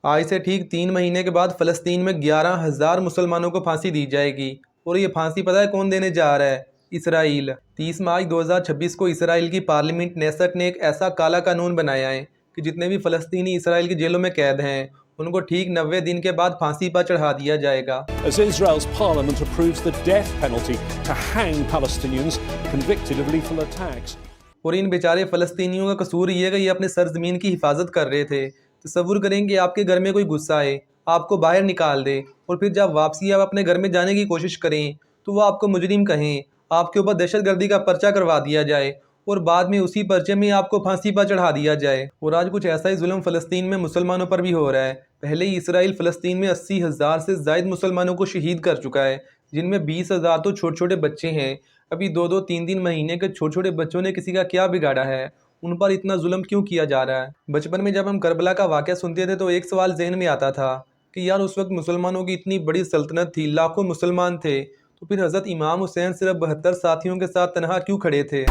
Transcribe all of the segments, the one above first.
آج سے ٹھیک 3 مہینے کے بعد فلسطین میں 11,000 مسلمانوں کو پھانسی دی جائے گی، اور یہ پھانسی پتہ ہے کون دینے جا رہا ہے؟ اسرائیل۔ 30 مارچ 2026 کو اسرائیل کی پارلیمنٹ نیسٹ نے ایک ایسا کالا قانون بنایا ہے کہ جتنے بھی فلسطینی اسرائیل کی جیلوں میں قید ہیں ان کو ٹھیک 90 دن کے بعد پھانسی پر چڑھا دیا جائے گا۔ As Israel's parliament approves the death penalty to hang Palestinians convicted of lethal attacks. اور ان بیچارے فلسطینیوں کا قصور یہ ہے کہ یہ اپنے سرزمین کی حفاظت کر رہے تھے۔ تصور کریں کہ آپ کے گھر میں کوئی غصہ آئے، آپ کو باہر نکال دے، اور پھر جب واپسی آپ اپنے گھر میں جانے کی کوشش کریں تو وہ آپ کو مجرم کہیں، آپ کے اوپر دہشت گردی کا پرچہ کروا دیا جائے اور بعد میں اسی پرچے میں آپ کو پھانسی پر چڑھا دیا جائے۔ اور آج کچھ ایسا ہی ظلم فلسطین میں مسلمانوں پر بھی ہو رہا ہے۔ پہلے ہی اسرائیل فلسطین میں 80,000 سے زائد مسلمانوں کو شہید کر چکا ہے، جن میں 20,000 تو چھوٹے چھوٹے بچے ہیں۔ ابھی 2-2 3-3 مہینے کے چھوٹے چھوٹے بچوں نے کسی کا کیا بگاڑا ہے؟ ان پر اتنا ظلم کیوں کیا جا رہا ہے؟ بچپن میں جب ہم کربلا کا واقعہ سنتے تھے تو ایک سوال ذہن میں آتا تھا کہ یار اس وقت مسلمانوں کی اتنی بڑی سلطنت تھی، لاکھوں مسلمان تھے، تو پھر حضرت امام حسین صرف 72 ساتھیوں کے ساتھ تنہا کیوں کھڑے تھے؟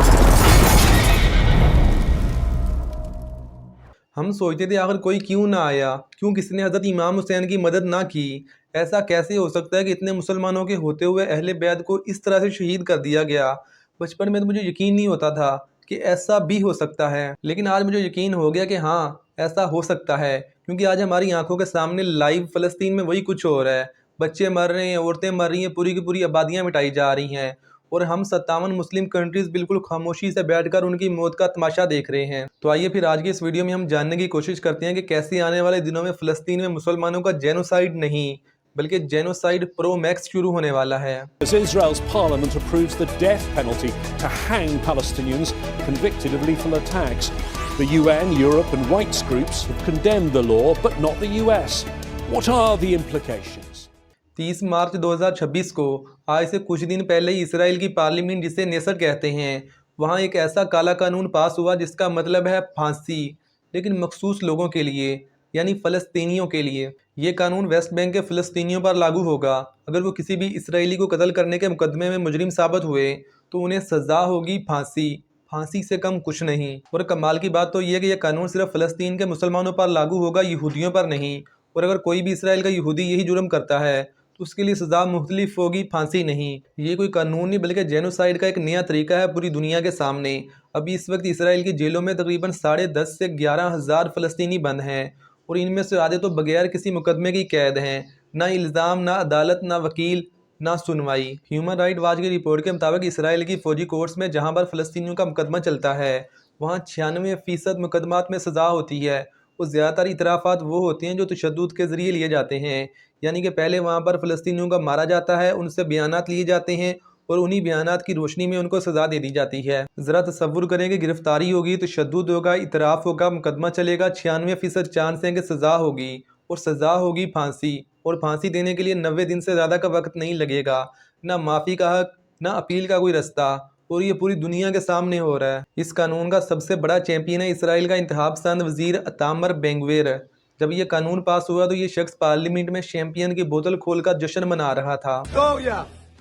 ہم سوچتے تھے آخر کوئی کیوں نہ آیا، کیوں کسی نے حضرت امام حسین کی مدد نہ کی؟ ایسا کیسے ہو سکتا ہے کہ اتنے مسلمانوں کے ہوتے ہوئے اہل بیت کو اس طرح سے شہید کر دیا گیا؟ بچپن میں تو مجھے یقین نہیں ہوتا تھا کہ ایسا بھی ہو سکتا ہے، لیکن آج مجھے یقین ہو گیا کہ ہاں ایسا ہو سکتا ہے، کیونکہ آج ہماری آنکھوں کے سامنے لائیو فلسطین میں وہی کچھ ہو رہا ہے۔ بچے مر رہے ہیں، عورتیں مر رہی ہیں، پوری کی پوری آبادیاں مٹائی جا رہی ہیں، اور ہم 57 مسلم کنٹریز بالکل خاموشی سے بیٹھ کر ان کی موت کا تماشا دیکھ رہے ہیں۔ تو آئیے پھر آج کی اس ویڈیو میں ہم جاننے کی کوشش کرتے ہیں کہ کیسے آنے والے دنوں میں فلسطین میں مسلمانوں کا جینوسائیڈ نہیں بلکہ جینوسائیڈ پرو میکس شروع ہونے والا ہے۔ As Israel's parliament approves the death penalty to hang Palestinians convicted of lethal attacks. The UN, Europe and rights groups have condemned the law, but not the US. What are the implications? 30 March 2026 کو آج سے کچھ دن پہلے ہی اسرائیل کی parliament جسے nest کہتے ہیں، وہاں ایک ایسا کالا قانون پاس ہوا جس کا مطلب ہے پھانسی، لیکن مخصوص لوگوں کے لیے، یعنی فلسطینیوں کے لیے۔ یہ قانون ویسٹ بینک کے فلسطینیوں پر لاگو ہوگا۔ اگر وہ کسی بھی اسرائیلی کو قتل کرنے کے مقدمے میں مجرم ثابت ہوئے تو انہیں سزا ہوگی پھانسی، پھانسی سے کم کچھ نہیں۔ اور کمال کی بات تو یہ ہے کہ یہ قانون صرف فلسطین کے مسلمانوں پر لاگو ہوگا، یہودیوں پر نہیں۔ اور اگر کوئی بھی اسرائیل کا یہودی یہی جرم کرتا ہے تو اس کے لیے سزا مختلف ہوگی، پھانسی نہیں۔ یہ کوئی قانون نہیں بلکہ جینوسائیڈ کا ایک نیا طریقہ ہے پوری دنیا کے سامنے۔ ابھی اس وقت اسرائیل کی جیلوں میں تقریباً 10.5 سے 11,000 فلسطینی بند ہیں، اور ان میں سے آدھے تو بغیر کسی مقدمے کی قید ہیں، نہ الزام، نہ عدالت، نہ وکیل، نہ سنوائی۔ ہیومن رائٹ واچ کی رپورٹ کے مطابق اسرائیل کی فوجی کورٹس میں جہاں پر فلسطینیوں کا مقدمہ چلتا ہے وہاں 96% مقدمات میں سزا ہوتی ہے، اور زیادہ تر اعترافات وہ ہوتے ہیں جو تشدد کے ذریعے لیے جاتے ہیں، یعنی کہ پہلے وہاں پر فلسطینیوں کا مارا جاتا ہے، ان سے بیانات لیے جاتے ہیں اور انہی بیانات کی روشنی میں ان کو سزا دے دی جاتی ہے۔ ذرا تصور کریں کہ گرفتاری ہوگی، تشدد ہوگا، اعتراف ہوگا، مقدمہ چلے گا، 96% چانس ہے کہ سزا ہوگی، اور سزا ہوگی پھانسی، اور پھانسی دینے کے لیے 90 دن سے زیادہ کا وقت نہیں لگے گا، نہ معافی کا حق، نہ اپیل کا کوئی رستہ، اور یہ پوری دنیا کے سامنے ہو رہا ہے۔ اس قانون کا سب سے بڑا چیمپئن ہے اسرائیل کا انتخاب پسند وزیر ایتامر بین گویر۔ جب یہ قانون پاس ہوا تو یہ شخص پارلیمنٹ میں شیمپئن کی بوتل کھول کر جشن منا رہا تھا۔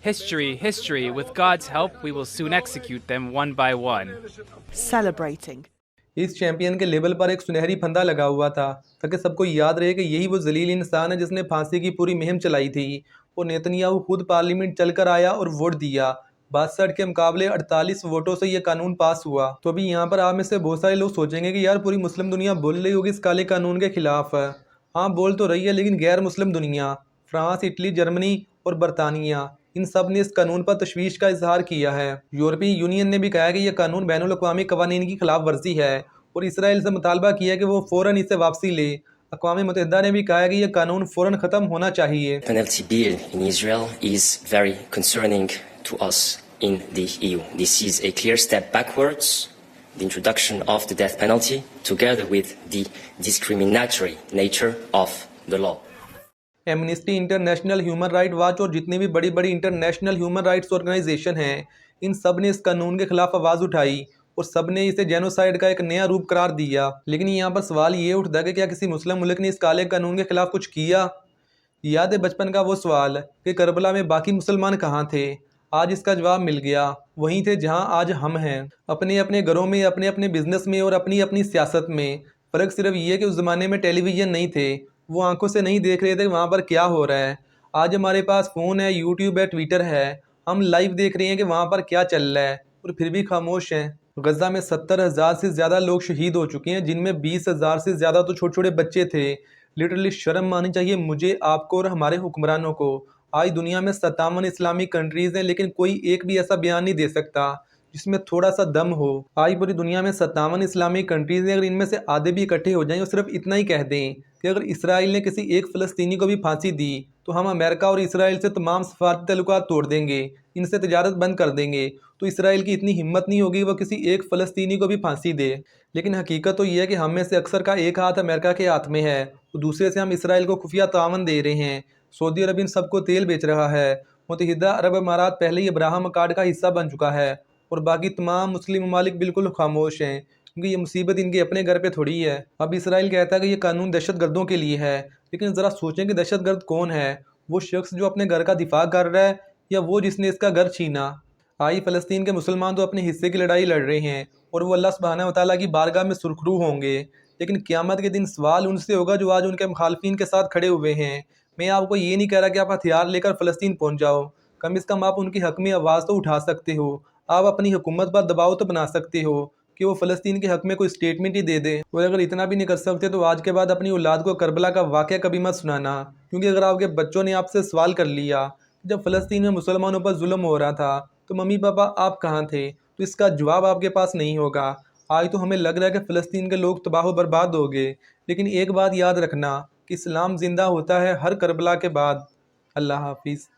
History, with God's help, we will soon execute them one by one. Celebrating. اس چیمپئن کے لیبل پر ایک سنہری پھندا لگا ہوا تھا تاکہ سب کو یاد رہے کہ یہی وہ ذلیل انسان ہے جس نے پھانسی کی پوری مہم چلائی تھی، اور نیتنیاہو خود پارلیمنٹ چل کر آیا اور ووٹ دیا۔ 62 کے مقابلے 48 ووٹوں سے یہ قانون پاس ہوا۔ تو ابھی یہاں پر آپ میں سے بہت سارے لوگ سوچیں گے کہ یار پوری مسلم دنیا بول رہی ہوگی اس کالے قانون کے خلاف۔ ہاں بول تو رہی ہے، لیکن غیر مسلم دنیا، فرانس، اٹلی، جرمنی اور برطانیہ، ان سب نے اس قانون پر تشویش کا اظہار کیا ہے۔ یورپی یونین نے بھی کہا ہے کہ یہ قانون بین الاقوامی قوانین کی خلاف ورزی ہے، اور اسرائیل سے مطالبہ کیا ہے کہ وہ فوراً اسے واپسی لے۔ اقوام متحدہ نے بھی کہا ہے کہ یہ قانون فوراً ختم ہونا چاہیے۔ Penalty bill in Israel is very concerning to us in the EU. This is a clear step backwards, the introduction of the death penalty, together with the discriminatory nature of the law. Amnesty international, human right watch اور جتنی بھی بڑی بڑی international human rights organization ہیں، ان سب نے اس قانون کے خلاف آواز اٹھائی اور سب نے اسے جینوسائیڈ کا ایک نیا روپ قرار دیا۔ لیکن یہاں پر سوال یہ اٹھتا ہے کہ کیا کسی مسلم ملک نے اس کالے قانون کے خلاف کچھ کیا؟ یاد ہے بچپن کا وہ سوال کہ کربلا میں باقی مسلمان کہاں تھے؟ آج اس کا جواب مل گیا، وہیں تھے جہاں آج ہم ہیں، اپنے اپنے گھروں میں، اپنے اپنے بزنس میں اور اپنی اپنی سیاست میں۔ فرق صرف یہ ہے کہ اس زمانے میں ٹیلی ویژن نہیں تھے، وہ آنکھوں سے نہیں دیکھ رہے تھے کہ وہاں پر کیا ہو رہا ہے۔ آج ہمارے پاس فون ہے، یوٹیوب ہے، ٹویٹر ہے، ہم لائیو دیکھ رہے ہیں کہ وہاں پر کیا چل رہا ہے، اور پھر بھی خاموش ہیں۔ غزہ میں 70,000 سے زیادہ لوگ شہید ہو چکے ہیں، جن میں 20,000 سے زیادہ تو چھوٹے چھوٹے بچے تھے۔ لٹرلی شرم آنی چاہیے مجھے، آپ کو اور ہمارے حکمرانوں کو۔ آج دنیا میں 57 اسلامی کنٹریز ہیں، لیکن کوئی ایک بھی ایسا بیان نہیں دے سکتا جس میں تھوڑا سا دم ہو۔ آج پوری دنیا میں 57 اسلامی کنٹریز ہیں، اگر ان میں سے آدھے بھی اکٹھے ہو جائیں اور صرف اتنا ہی کہہ دیں کہ اگر اسرائیل نے کسی ایک فلسطینی کو بھی پھانسی دی تو ہم امریکہ اور اسرائیل سے تمام سفارتی تعلقات توڑ دیں گے، ان سے تجارت بند کر دیں گے، تو اسرائیل کی اتنی ہمت نہیں ہوگی وہ کسی ایک فلسطینی کو بھی پھانسی دے۔ لیکن حقیقت تو یہ ہے کہ ہم میں سے اکثر کا ایک ہاتھ امریکہ کے ہاتھ میں ہے، اور دوسرے سے ہم اسرائیل کو خفیہ تعاون دے رہے ہیں۔ سعودی عرب ان سب کو تیل بیچ رہا ہے۔ متحدہ عرب امارات پہلے ہی ابراہم اکارڈ کا حصہ بن چکا ہے، اور باقی تمام مسلم ممالک بالکل خاموش ہیں، کیونکہ یہ مصیبت ان کے اپنے گھر پہ تھوڑی ہے۔ اب اسرائیل کہتا ہے کہ یہ قانون دہشت گردوں کے لیے ہے، لیکن ذرا سوچیں کہ دہشت گرد کون ہے؟ وہ شخص جو اپنے گھر کا دفاع کر رہا ہے، یا وہ جس نے اس کا گھر چھینا؟ آئی فلسطین کے مسلمان تو اپنے حصے کی لڑائی لڑ رہے ہیں، اور وہ اللہ سبحانہ و تعالیٰ کی بارگاہ میں سرخرو ہوں گے، لیکن قیامت کے دن سوال ان سے ہوگا جو آج ان کے مخالفین کے ساتھ کھڑے ہوئے ہیں۔ میں آپ کو یہ نہیں کہہ رہا کہ آپ ہتھیار لے کر فلسطین پہنچ جاؤ، کم از کم آپ ان کے حق میں آواز تو اٹھا سکتے ہو۔ آپ اپنی حکومت پر دباؤ تو بنا سکتے ہو کہ وہ فلسطین کے حق میں کوئی سٹیٹمنٹ ہی دے دے، اور اگر اتنا بھی نہیں کر سکتے تو آج کے بعد اپنی اولاد کو کربلا کا واقعہ کبھی مت سنانا، کیونکہ اگر آپ کے بچوں نے آپ سے سوال کر لیا جب فلسطین میں مسلمانوں پر ظلم ہو رہا تھا تو ممی پاپا آپ کہاں تھے، تو اس کا جواب آپ کے پاس نہیں ہوگا۔ آج تو ہمیں لگ رہا ہے کہ فلسطین کے لوگ تباہ و برباد ہو گئے، لیکن ایک بات یاد رکھنا کہ اسلام زندہ ہوتا ہے ہر کربلا کے بعد۔ اللہ حافظ۔